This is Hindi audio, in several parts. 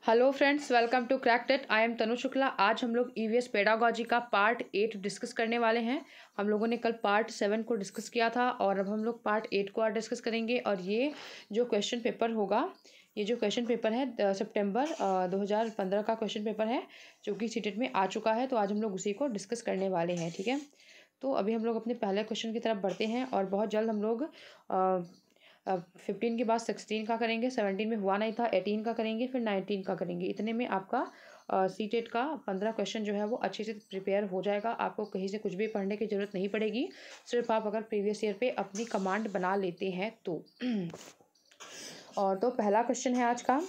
Hello friends, welcome to Cracktet. I am Tanu Shukla. आज हम लोग ईवीएस पेडागोजी का पार्ट 8 डिस्कस करने वाले हैं। हम लोगों ने कल पार्ट 7 को डिस्कस किया था और अब हम लोग पार्ट 8 को आज डिस्कस करेंगे। और ये जो क्वेश्चन पेपर होगा, ये जो क्वेश्चन पेपर है सितंबर 2015 का क्वेश्चन पेपर है जो कि सीटेट में आ चुका है। तो आज हम लोग उसी को डिस्कस करने वाले हैं, ठीक है। तो अभी हम लोग अपने पहले क्वेश्चन की तरफ बढ़ते हैं और बहुत जल्द हम लोग 15 के बाद 16 का करेंगे। 17 में हुआ नहीं था, 18 का करेंगे, फिर 19 का करेंगे। इतने में आपका सीटेट का 15 क्वेश्चन जो है वो अच्छे से प्रिपेयर हो जाएगा। आपको कहीं से कुछ भी पढ़ने की ज़रूरत नहीं पड़ेगी, सिर्फ आप अगर प्रीवियस ईयर पे अपनी कमांड बना लेते हैं तो। और तो पहला क्वेश्चन है आज का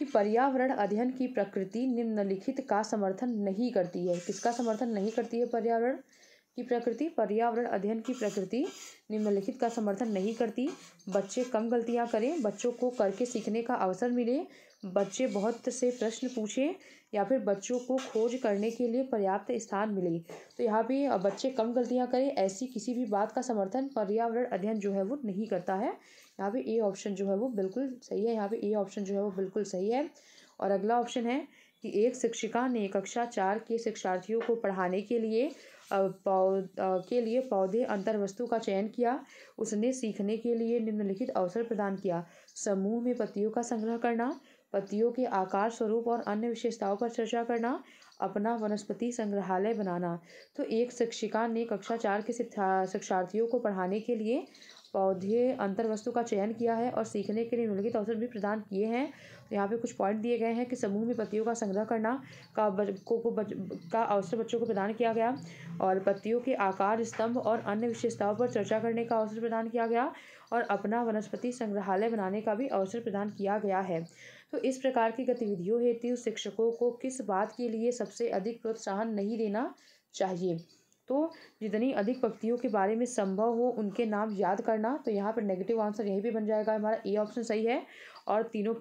कि पर्यावरण अध्ययन की प्रकृति निम्नलिखित का समर्थन नहीं करती है। किसका समर्थन नहीं करती है? पर्यावरण की प्रकृति। पर्यावरण अध्ययन की प्रकृति निम्नलिखित का समर्थन नहीं करती। बच्चे कम गलतियां करें, बच्चों को करके सीखने का अवसर मिले, बच्चे बहुत से प्रश्न पूछें, या फिर बच्चों को खोज करने के लिए पर्याप्त स्थान मिले। तो यहाँ पे बच्चे कम गलतियां करें, ऐसी किसी भी बात का समर्थन पर्यावरण अध्ययन जो है वो नहीं करता है। यहाँ पे ए ऑप्शन जो है वो बिल्कुल सही है। यहाँ पे ए ऑप्शन जो है वो बिल्कुल सही है। और अगला ऑप्शन है कि एक शिक्षिका ने कक्षा 4 के शिक्षार्थियों को पढ़ाने के लिए पौधे अंतर्वस्तु का चयन किया। उसने सीखने के लिए निम्नलिखित अवसर प्रदान किया: समूह में पत्तियों का संग्रह करना, पत्तियों के आकार, स्वरूप और अन्य विशेषताओं पर चर्चा करना, अपना वनस्पति संग्रहालय बनाना। तो एक शिक्षिका ने कक्षा 4 के शिक्षार्थियों को पढ़ाने के लिए पौधे अंतर्वस्तु का चयन किया है और सीखने के लिए निम्नलिखित अवसर भी प्रदान किए हैं। तो यहाँ पे कुछ पॉइंट दिए गए हैं कि समूह में पत्तियों का संग्रह करना का अवसर बच्चों को प्रदान किया गया, और पत्तियों के आकार, स्तंभ और अन्य विशेषताओं पर चर्चा करने का अवसर प्रदान किया गया, और अपना वनस्पति संग्रहालय बनाने का भी अवसर प्रदान किया गया है। तो इस प्रकार की गतिविधियों हेतु शिक्षकों को किस बात के लिए सबसे अधिक प्रोत्साहन नहीं देना चाहिए? तो जितनी अधिक पत्तियों के बारे में संभव हो उनके नाम याद करना। तो यहाँ पर नेगेटिव आंसर यहीं भी बन जाएगा हमारा। ए ऑप्शन सही है और तीनों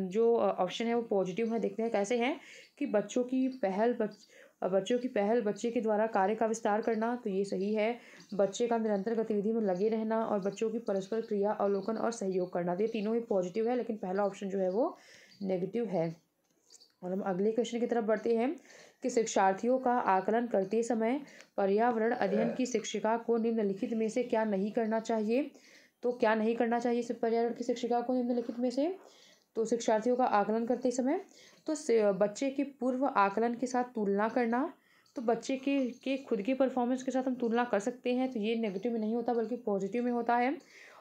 जो ऑप्शन है वो पॉजिटिव है। देखते हैं कैसे हैं कि बच्चों की पहल, बच्चे के द्वारा कार्य का विस्तार करना, तो ये सही है। बच्चे का निरंतर गतिविधि में लगे रहना और बच्चों की परस्पर क्रिया, अवलोकन और सहयोग करना, तो ये तीनों ही पॉजिटिव है, लेकिन पहला ऑप्शन जो है वो नेगेटिव है। और हम अगले क्वेश्चन की तरफ बढ़ते हैं कि शिक्षार्थियों का आकलन करते समय पर्यावरण अध्ययन की शिक्षिका को निम्नलिखित में से क्या नहीं करना चाहिए? तो क्या नहीं करना चाहिए पर्यावरण की शिक्षिका को निम्नलिखित में से? तो शिक्षार्थियों का आकलन करते समय तो बच्चे के पूर्व आकलन के साथ तुलना करना। तो बच्चे के खुद की परफॉर्मेंस के साथ हम तुलना कर सकते हैं, तो ये नेगेटिव में नहीं होता बल्कि पॉजिटिव में होता है।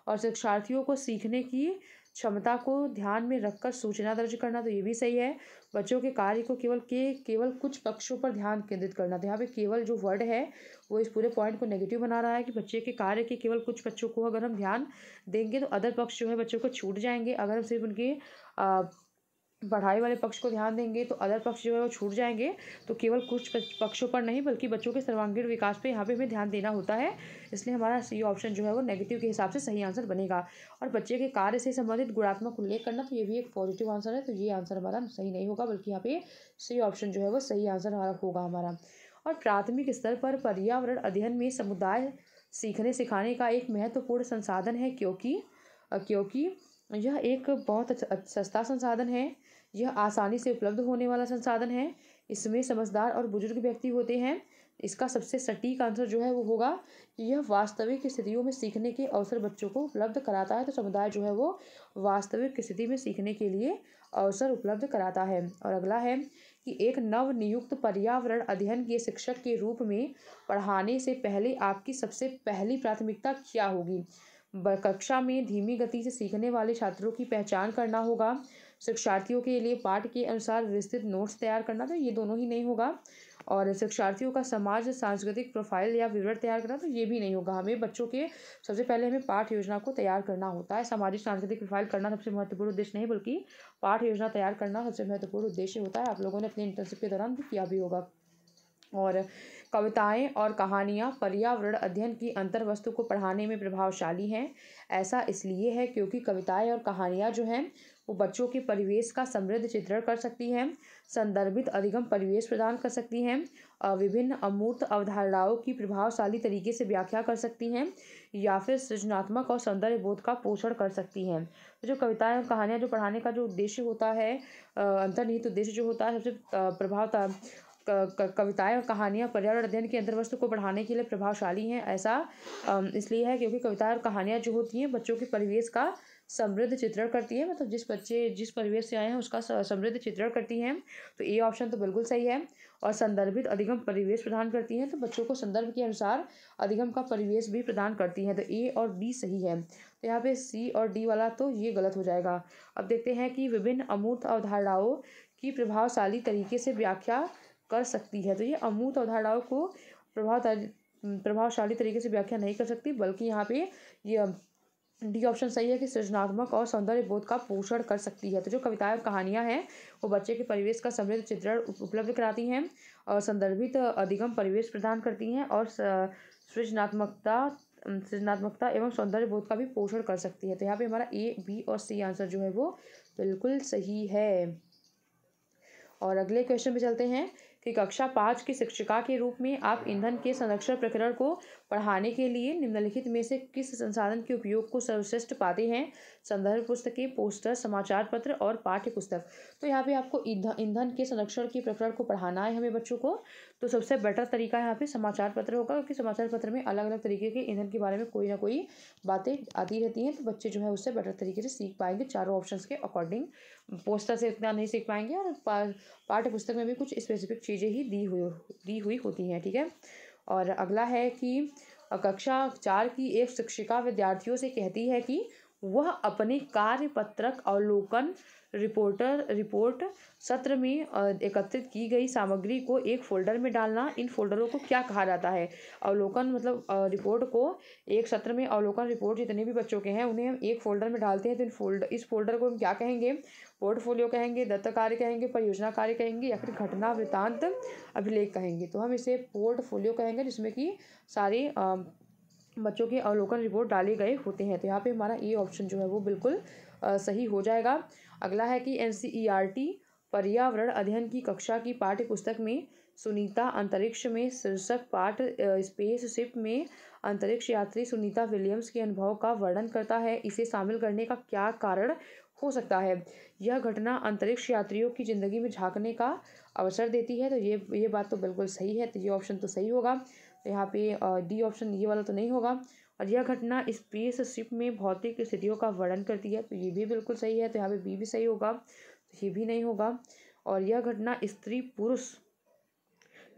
और शिक्षार्थियों को सीखने की क्षमता को ध्यान में रखकर सूचना दर्ज करना, तो ये भी सही है। बच्चों के कार्य को केवल कुछ पक्षों पर ध्यान केंद्रित करना, तो यहाँ पे केवल जो वर्ड है वो इस पूरे पॉइंट को नेगेटिव बना रहा है कि बच्चे के कार्य के केवल कुछ पक्षों को अगर हम ध्यान देंगे तो अदर पक्ष जो है बच्चों को छूट जाएंगे। अगर हम सिर्फ उनके पढ़ाई वाले पक्ष को ध्यान देंगे तो अदर पक्ष जो है वो छूट जाएंगे। तो केवल कुछ पक्षों पर नहीं बल्कि बच्चों के सर्वांगीण विकास पे यहाँ पे हमें ध्यान देना होता है। इसलिए हमारा सी ऑप्शन जो है वो नेगेटिव के हिसाब से सही आंसर बनेगा। और बच्चे के कार्य से संबंधित गुणात्मक उल्लेख करना, तो ये भी एक पॉजिटिव आंसर है, तो ये आंसर हमारा सही नहीं होगा बल्कि यहाँ पे सी ऑप्शन जो है वो सही आंसर होगा हमारा। और प्राथमिक स्तर पर पर्यावरण अध्ययन में समुदाय सीखने सिखाने का एक महत्वपूर्ण संसाधन है, क्योंकि यह एक बहुत सस्ता संसाधन है। यह आसानी से उपलब्ध होने वाला संसाधन है। इसमें समझदार और बुजुर्ग व्यक्ति होते हैं। इसका सबसे सटीक आंसर जो है वो होगा कि यह वास्तविक स्थितियों में सीखने के अवसर बच्चों को उपलब्ध कराता है। तो समुदाय जो है वो वास्तविक स्थिति में सीखने के लिए अवसर उपलब्ध कराता है। और अगला है कि एक नव नियुक्त पर्यावरण अध्ययन के शिक्षक के रूप में पढ़ाने से पहले आपकी सबसे पहली प्राथमिकता क्या होगी? कक्षा में धीमी गति से सीखने वाले छात्रों की पहचान करना होगा। शिक्षार्थियों के लिए पाठ के अनुसार विस्तृत नोट्स तैयार करना, तो ये दोनों ही नहीं होगा। और शिक्षार्थियों का समाज सांस्कृतिक प्रोफाइल या विवरण तैयार करना, तो ये भी नहीं होगा। हमें बच्चों के सबसे पहले हमें पाठ योजना को तैयार करना होता है। सामाजिक सांस्कृतिक प्रोफाइल करना सबसे महत्वपूर्ण उद्देश्य नहीं बल्कि पाठ योजना तैयार करना सबसे महत्वपूर्ण उद्देश्य होता है। आप लोगों ने अपने इंटर्नशिप के दौरान भी किया भी होगा। और कविताएं और कहानियाँ पर्यावरण अध्ययन की अंतर्वस्तु को पढ़ाने में प्रभावशाली हैं। ऐसा इसलिए है क्योंकि कविताएं और कहानियाँ जो हैं वो बच्चों के परिवेश का समृद्ध चित्रण कर सकती हैं, संदर्भित अधिगम परिवेश प्रदान कर सकती हैं, विभिन्न अमूर्त अवधारणाओं की प्रभावशाली तरीके से व्याख्या कर सकती हैं, या फिर सृजनात्मक और सौंदर्य बोध का पोषण कर सकती हैं। तो जो कविताएं और कहानियाँ जो पढ़ाने का जो उद्देश्य होता है, अंतर्निहित उद्देश्य जो होता है, सबसे कविताएं और कहानियाँ पर्यावरण अध्ययन के अंतर्वस्तु को बढ़ाने के लिए प्रभावशाली हैं। ऐसा इसलिए है क्योंकि कविताएं और कहानियाँ जो होती हैं बच्चों के परिवेश का समृद्ध चित्रण करती है, मतलब जिस परिवेश से आए हैं उसका समृद्ध चित्रण करती हैं। तो ए ऑप्शन तो बिल्कुल सही है। और संदर्भित अधिगम परिवेश प्रदान करती हैं, तो बच्चों को संदर्भ के अनुसार अधिगम का परिवेश भी प्रदान करती हैं। तो ए और बी सही है। तो यहाँ पे सी और डी वाला तो ये गलत हो जाएगा। अब देखते हैं कि विभिन्न अमूर्त अवधारणाओं की प्रभावशाली तरीके से व्याख्या कर सकती है। तो ये अमूर्त अवधारणाओं को प्रभावशाली तरीके से व्याख्या नहीं कर सकती, बल्कि यहाँ पे ये डी ऑप्शन सही है कि सृजनात्मक और सौंदर्य बोध का पोषण कर सकती है। तो जो कविताएं और कहानियां हैं वो बच्चे के परिवेश का समृद्ध चित्रण उपलब्ध कराती हैं और संदर्भित अधिगम परिवेश प्रदान करती हैं और सृजनात्मकता एवं सौंदर्य बोध का भी पोषण कर सकती है। तो यहाँ पे हमारा ए, बी और सी आंसर जो है वो बिल्कुल सही है। और अगले क्वेश्चन पे चलते हैं कि कक्षा 5 की शिक्षिका के रूप में आप ईंधन के संरक्षण प्रकरण को पढ़ाने के लिए निम्नलिखित में से किस संसाधन के उपयोग को सर्वश्रेष्ठ पाते हैं? संदर्भ पुस्तकें, पोस्टर, समाचार पत्र और पाठ्य पुस्तक। तो यहाँ पे आपको ईंधन के संरक्षण के प्रकरण को पढ़ाना है हमें बच्चों को, तो सबसे बेटर तरीका यहाँ पे समाचार पत्र होगा, क्योंकि समाचार पत्र में अलग अलग तरीके के ईंधन के बारे में कोई ना कोई बातें आती रहती हैं, तो बच्चे जो है उससे बेटर तरीके से सीख पाएंगे चारों ऑप्शंस के अकॉर्डिंग। पोस्टर से इतना नहीं सीख पाएंगे और पाठ्य पुस्तक में भी कुछ स्पेसिफिक चीज़ें ही दी हुई होती हैं। ठीक है। और अगला है कि कक्षा 4 की एक शिक्षिका विद्यार्थियों से कहती है कि वह अपने कार्य पत्रक अवलोकन रिपोर्ट सत्र में एकत्रित की गई सामग्री को एक फोल्डर में डालना। इन फोल्डरों को क्या कहा जाता है? अवलोकन मतलब रिपोर्ट को एक सत्र में अवलोकन रिपोर्ट जितने भी बच्चों के हैं उन्हें हम एक फोल्डर में डालते हैं, तो इस फोल्डर को हम क्या कहेंगे? पोर्टफोलियो कहेंगे, दत्त कार्य कहेंगे, परियोजना कार्य कहेंगे, या फिर घटना वृतांत अभिलेख कहेंगे। तो हम इसे पोर्टफोलियो कहेंगे, जिसमें कि सारे बच्चों के अवलोकन रिपोर्ट डाले गए होते हैं। तो यहाँ पे हमारा ये ऑप्शन जो है वो बिल्कुल सही हो जाएगा। अगला है कि NCERT पर्यावरण अध्ययन की कक्षा की पाठ्य पुस्तक में सुनीता अंतरिक्ष में शीर्षक पाठ स्पेसशिप में अंतरिक्ष यात्री सुनीता विलियम्स के अनुभव का वर्णन करता है। इसे शामिल करने का क्या कारण हो सकता है? यह घटना अंतरिक्ष यात्रियों की ज़िंदगी में झांकने का अवसर देती है। तो ये बात तो बिल्कुल सही है, तो ये ऑप्शन तो सही होगा। तो यहाँ पे डी ऑप्शन ये वाला तो नहीं होगा। और यह घटना स्पेसशिप में भौतिक स्थितियों का वर्णन करती है, तो ये भी बिल्कुल सही है। तो यहाँ पे बी भी सही होगा, तो ये भी नहीं होगा। और यह घटना स्त्री पुरुष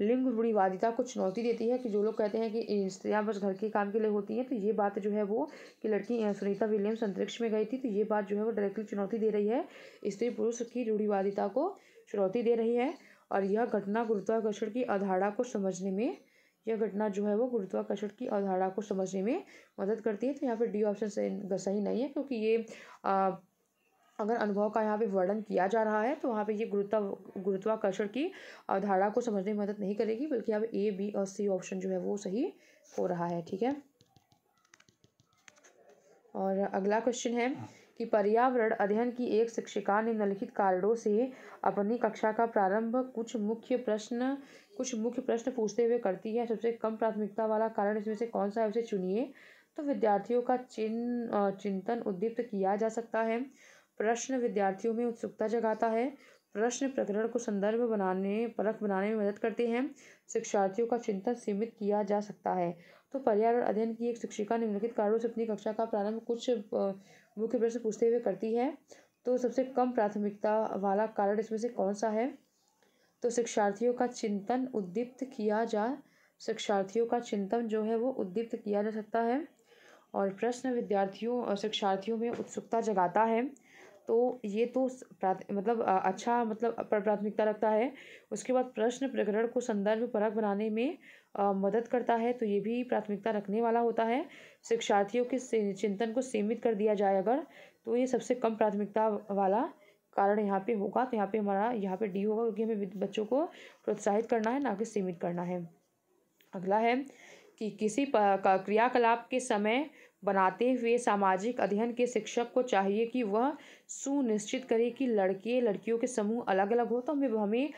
लिंग रूढ़िवादिता को चुनौती देती है, कि जो लोग कहते हैं कि स्त्रियां बस घर के काम के लिए होती हैं, तो ये बात जो है वो कि लड़की सुनीता विलियम्स अंतरिक्ष में गई थी, तो ये बात जो है वो डायरेक्टली चुनौती दे रही है, स्त्री पुरुष की रूढ़िवादिता को चुनौती दे रही है। और यह घटना गुरुत्वाकर्षण की अवधारणा को समझने में गुरुत्वाकर्षण की अवधारणा को समझने में मदद करती है। तो यहाँ पर डी ऑप्शन सही नहीं है, क्योंकि ये अगर अनुभव का यहाँ पे वर्णन किया जा रहा है तो वहाँ पे ये गुरुत्वाकर्षण की अवधारणा को समझने में मदद नहीं करेगी, बल्कि यहाँ पे ए, बी और सी ऑप्शन जो है वो सही हो रहा है। ठीक है। और अगला क्वेश्चन है कि पर्यावरण अध्ययन की एक शिक्षिका निम्नलिखित कारणों से अपनी कक्षा का प्रारंभ कुछ मुख्य प्रश्न पूछते हुए करती है। सबसे कम प्राथमिकता वाला कारण इसमें से कौन सा है, उसे चुनिए। तो विद्यार्थियों का चिंतन उद्दीप्त किया जा सकता है। प्रश्न विद्यार्थियों में उत्सुकता जगाता है। प्रश्न प्रकरण को परख बनाने में मदद करते हैं। शिक्षार्थियों का चिंतन सीमित किया जा सकता है। तो पर्यावरण अध्ययन की एक शिक्षिका निम्नलिखित कारणों से अपनी कक्षा का प्रारंभ कुछ मुख्य प्रश्न पूछते हुए करती है। तो सबसे कम प्राथमिकता वाला कारण इसमें से कौन सा है? तो शिक्षार्थियों का चिंतन जो है वो उद्दीप्त किया जा सकता है। और प्रश्न विद्यार्थियों और शिक्षार्थियों में उत्सुकता जगाता है, तो ये तो प्राथमिकता रखता है। उसके बाद प्रश्न प्रकरण को संदर्भ परक बनाने में मदद करता है, तो ये भी प्राथमिकता रखने वाला होता है। शिक्षार्थियों के चिंतन को सीमित कर दिया जाए अगर, तो ये सबसे कम प्राथमिकता वाला कारण यहाँ पे होगा। तो यहाँ पे हमारा डी होगा, क्योंकि हमें बच्चों को प्रोत्साहित करना है, ना कि सीमित करना है। अगला है कि किसी क्रियाकलाप के समय बनाते हुए सामाजिक अध्ययन के शिक्षक को चाहिए कि वह सुनिश्चित करे कि लड़के लड़कियों के समूह अलग अलग हो। तो हमें हमें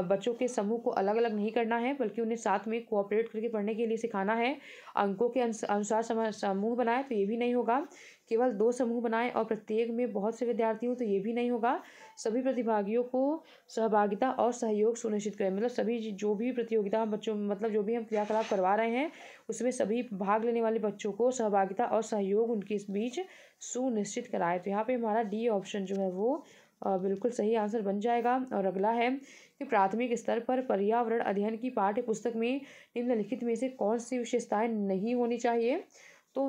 बच्चों के समूह को अलग अलग नहीं करना है, बल्कि उन्हें साथ में कोऑपरेट करके पढ़ने के लिए सिखाना है। अंकों के अनुसार समूह बनाए तो ये भी नहीं होगा। केवल 2 समूह बनाएं और प्रत्येक में बहुत से विद्यार्थी हों तो ये भी नहीं होगा। सभी प्रतिभागियों को सहभागिता और सहयोग सुनिश्चित करें, मतलब सभी जो भी प्रतियोगिता हम बच्चों मतलब जो भी हम क्रियाकलाप करवा रहे हैं उसमें सभी भाग लेने वाले बच्चों को सहभागिता और सहयोग उनके इस बीच सुनिश्चित कराएं। तो यहाँ पे हमारा डी ऑप्शन जो है वो बिल्कुल सही आंसर बन जाएगा। और अगला है कि प्राथमिक स्तर पर पर्यावरण अध्ययन की पाठ्य पुस्तक में निम्नलिखित में से कौन सी विशेषताएं नहीं होनी चाहिए। तो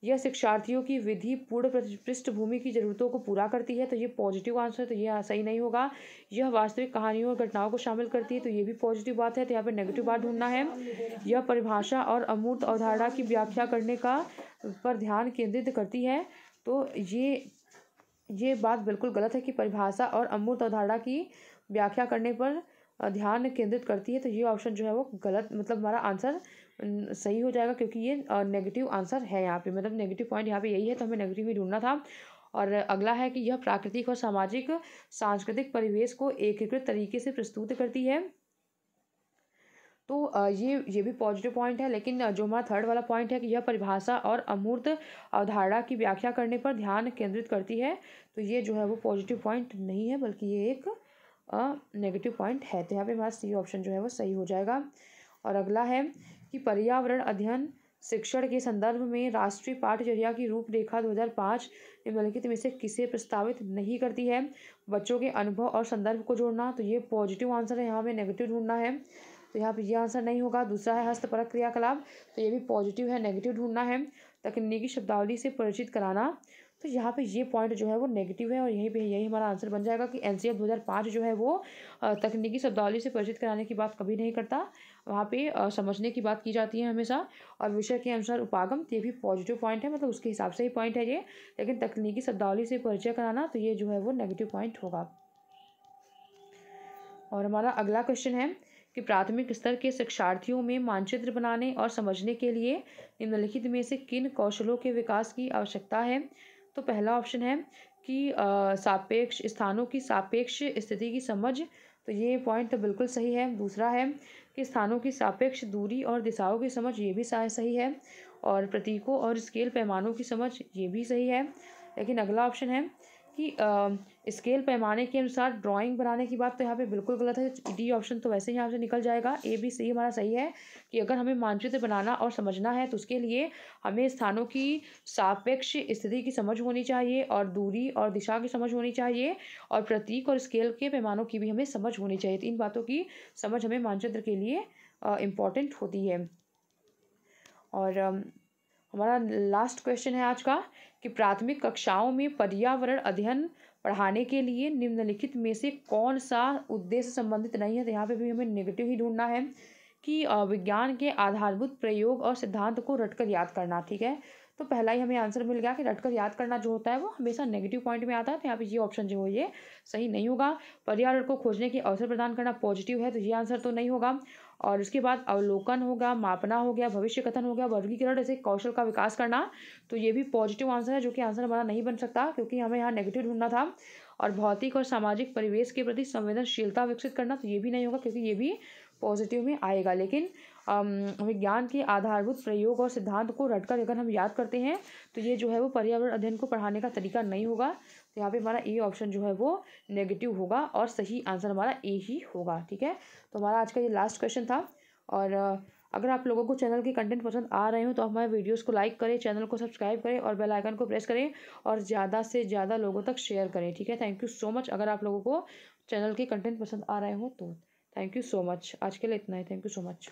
यह शिक्षार्थियों की विधि पूर्ण पृष्ठभूमि की जरूरतों को पूरा करती है, तो ये पॉजिटिव आंसर, तो ये सही नहीं होगा। यह वास्तविक कहानियों और घटनाओं को शामिल करती है, तो ये भी पॉजिटिव बात है, तो यहाँ पे नेगेटिव बात ढूंढना है। यह परिभाषा और अमूर्त अवधारणा की व्याख्या करने का पर ध्यान केंद्रित करती है, तो ये बात बिल्कुल गलत है कि परिभाषा और अमूर्त अवधारणा की व्याख्या करने पर ध्यान केंद्रित करती है। तो ये ऑप्शन जो है वो गलत, मतलब हमारा आंसर सही हो जाएगा, क्योंकि ये नेगेटिव आंसर है यहाँ पे, मतलब नेगेटिव पॉइंट यहाँ पे यही है, तो हमें नेगेटिव ही ढूंढना था। और अगला है कि यह प्राकृतिक और सामाजिक सांस्कृतिक परिवेश को एकीकृत तरीके से प्रस्तुत करती है, तो ये भी पॉजिटिव पॉइंट है। लेकिन जो हमारा थर्ड वाला पॉइंट है कि यह परिभाषा और अमूर्त अवधारणा की व्याख्या करने पर ध्यान केंद्रित करती है, तो ये जो है वो पॉजिटिव पॉइंट नहीं है, बल्कि ये एक नेगेटिव पॉइंट है। तो यहाँ पे हमारा सी ऑप्शन जो है वो सही हो जाएगा। और अगला है कि पर्यावरण अध्ययन शिक्षण के संदर्भ में राष्ट्रीय पाठ्यचर्या की रूपरेखा 2005 निम्नलिखित में से किसे प्रस्तावित नहीं करती है। बच्चों के अनुभव और संदर्भ को जोड़ना, तो ये पॉजिटिव आंसर है, यहाँ पे नेगेटिव ढूंढना है, तो यहाँ पे ये आंसर नहीं होगा। दूसरा है हस्तपरक क्रियाकलाप, तो ये भी पॉजिटिव है, नेगेटिव ढूंढना है। तकनीकी शब्दावली से परिचित कराना, तो यहाँ पे ये पॉइंट जो है वो नेगेटिव है, और यही हमारा आंसर बन जाएगा कि एनसीईआरटी 2005 जो है वो तकनीकी शब्दावली से परिचित कराने की बात कभी नहीं करता, वहाँ पे समझने की बात की जाती है हमेशा। और विषय के अनुसार उपागम, तो ये भी पॉजिटिव पॉइंट है, मतलब उसके हिसाब से ही पॉइंट है ये। लेकिन तकनीकी शब्दावली से परिचय कराना, तो ये जो है वो नेगेटिव पॉइंट होगा। और हमारा अगला क्वेश्चन है कि प्राथमिक स्तर के शिक्षार्थियों में मानचित्र बनाने और समझने के लिए निम्नलिखित में से किन कौशलों के विकास की आवश्यकता है। तो पहला ऑप्शन है कि सापेक्ष स्थानों की सापेक्ष स्थिति की समझ, तो ये पॉइंट तो बिल्कुल सही है। दूसरा है कि स्थानों की सापेक्ष दूरी और दिशाओं की समझ, ये भी सही है। और प्रतीकों और स्केल पैमानों की समझ, ये भी सही है। लेकिन अगला ऑप्शन है कि स्केल पैमाने के अनुसार ड्राइंग बनाने की बात, तो यहाँ पे बिल्कुल गलत है। डी ऑप्शन तो वैसे ही यहाँ से निकल जाएगा। ए बी सी हमारा सही है कि अगर हमें मानचित्र बनाना और समझना है तो उसके लिए हमें स्थानों की सापेक्ष स्थिति की समझ होनी चाहिए, और दूरी और दिशा की समझ होनी चाहिए, और प्रतीक और स्केल के पैमानों की भी हमें समझ होनी चाहिए। तो इन बातों की समझ हमें मानचित्र के लिए इम्पॉर्टेंट होती है। और हमारा लास्ट क्वेश्चन है आज का कि प्राथमिक कक्षाओं में पर्यावरण अध्ययन पढ़ाने के लिए निम्नलिखित में से कौन सा उद्देश्य संबंधित नहीं है। तो यहाँ पे भी हमें नेगेटिव ही ढूंढना है कि विज्ञान के आधारभूत प्रयोग और सिद्धांत को रटकर याद करना, ठीक है। तो पहला ही हमें आंसर मिल गया कि रटकर याद करना जो होता है वो हमेशा नेगेटिव पॉइंट में आता है, तो यहाँ पे ये ऑप्शन जो है ये सही नहीं होगा। पर्यावरण को खोजने के अवसर प्रदान करना पॉजिटिव है, तो ये आंसर तो नहीं होगा। और इसके बाद अवलोकन होगा, मापना हो गया, भविष्य कथन हो गया, वर्गीकरण जैसे कौशल का विकास करना, तो ये भी पॉजिटिव आंसर है, जो कि आंसर हमारा नहीं बन सकता क्योंकि हमें यहाँ नेगेटिव ढूंढना था। और भौतिक और सामाजिक परिवेश के प्रति संवेदनशीलता विकसित करना, तो ये भी नहीं होगा क्योंकि ये भी पॉजिटिव में आएगा। लेकिन विज्ञान के आधारभूत प्रयोग और सिद्धांत को रटकर अगर हम याद करते हैं तो ये जो है वो पर्यावरण अध्ययन को पढ़ाने का तरीका नहीं होगा। तो यहाँ पे हमारा ए ऑप्शन जो है वो नेगेटिव होगा और सही आंसर हमारा ए ही होगा, ठीक है। तो हमारा आज का ये लास्ट क्वेश्चन था। और अगर आप लोगों को चैनल के कंटेंट पसंद आ रहे हो तो हमारे वीडियोस को लाइक करें, चैनल को सब्सक्राइब करें और बेल आइकन को प्रेस करें और ज़्यादा से ज़्यादा लोगों तक शेयर करें, ठीक है। Thank you so much. अगर आप लोगों को चैनल के कंटेंट पसंद आ रहे हो तो थैंक यू सो मच। आज के लिए इतना ही, थैंक यू सो मच।